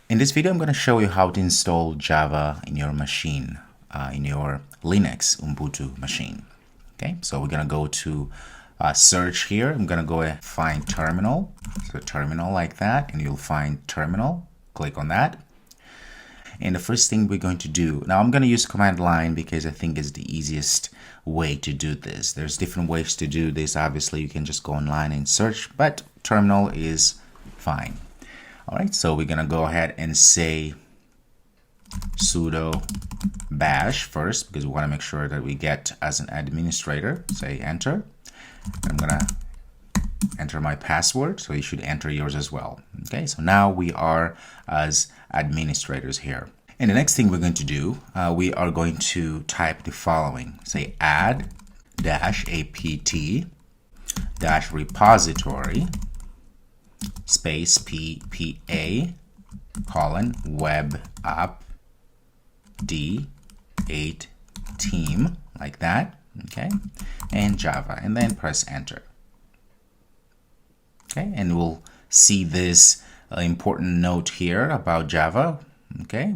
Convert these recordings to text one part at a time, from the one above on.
In this video, I'm going to show you how to install Java in your machine, in your Linux Ubuntu machine. Okay, so we're going to go to search here. I'm going to go and find terminal. So terminal like that, and you'll find terminal. Click on that. And the first thing we're going to do, now I'm going to use command line because I think it's the easiest way to do this. There's different ways to do this. Obviously, you can just go online and search, but terminal is fine. All right, so we're going to go ahead and say sudo bash first because we want to make sure that we get as an administrator. Say enter. I'm going to enter my password, so you should enter yours as well. Okay, so now we are as administrators here. And the next thing we're going to do, we are going to type the following. Say add -apt -repository space ppa web app d8 team, like that, okay, and Java, and then press enter. Okay, and we'll see this important note here about Java. Okay,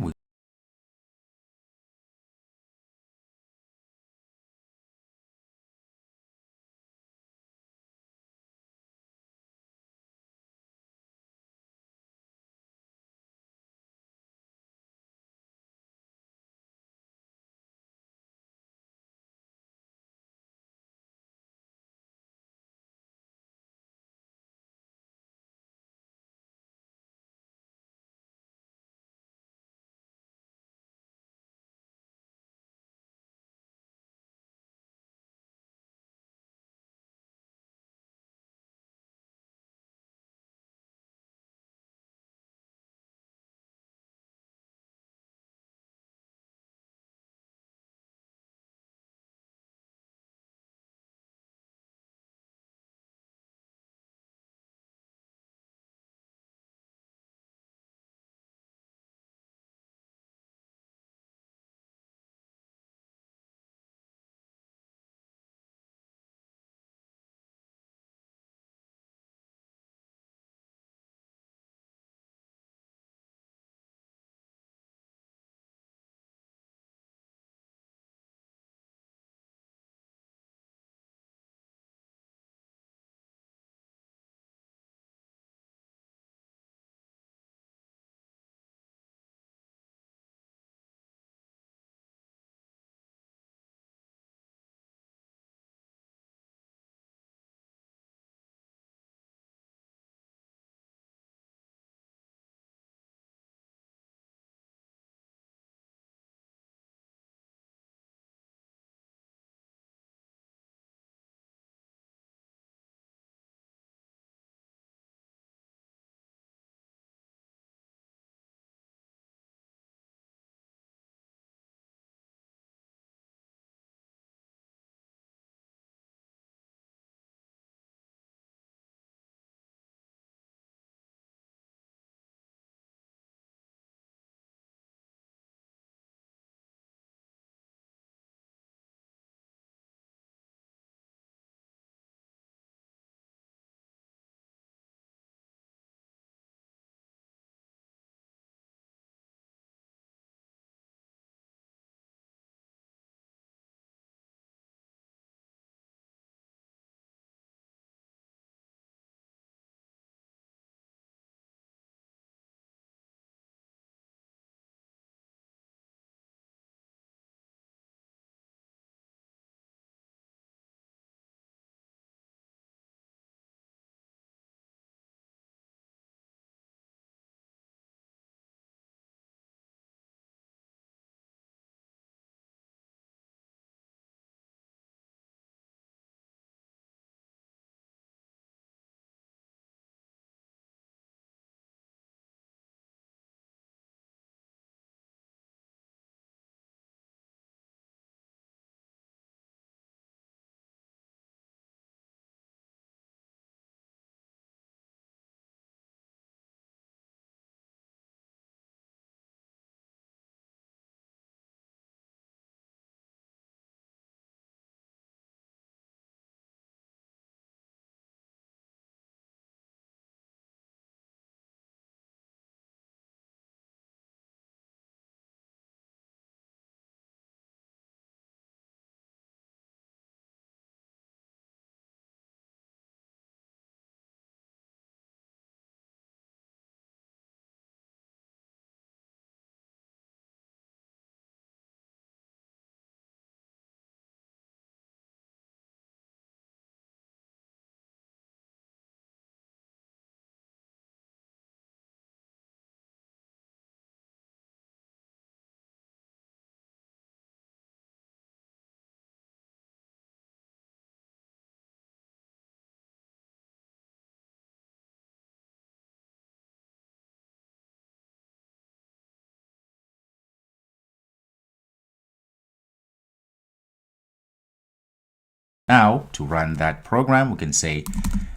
Now, to run that program, we can say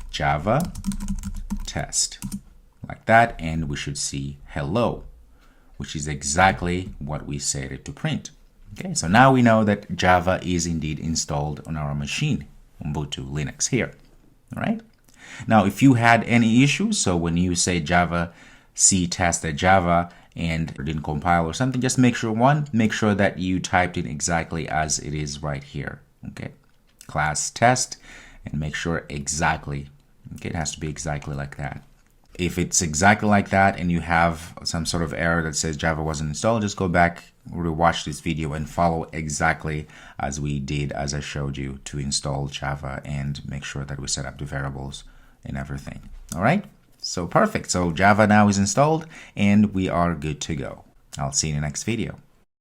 Java test like that, and we should see hello, which is exactly what we set it to print. Okay, so now we know that Java is indeed installed on our machine, Ubuntu Linux here. All right. Now, if you had any issues, so when you say Java C tested Java and it didn't compile or something, just make sure that you typed in exactly as it is right here. Okay, class test, and make sure exactly. Okay, it has to be exactly like that. If it's exactly like that and you have some sort of error that says Java wasn't installed, just go back, rewatch this video and follow exactly as we did, as I showed you, to install Java and make sure that we set up the variables and everything. All right, so perfect. So Java now is installed and we are good to go. I'll see you in the next video.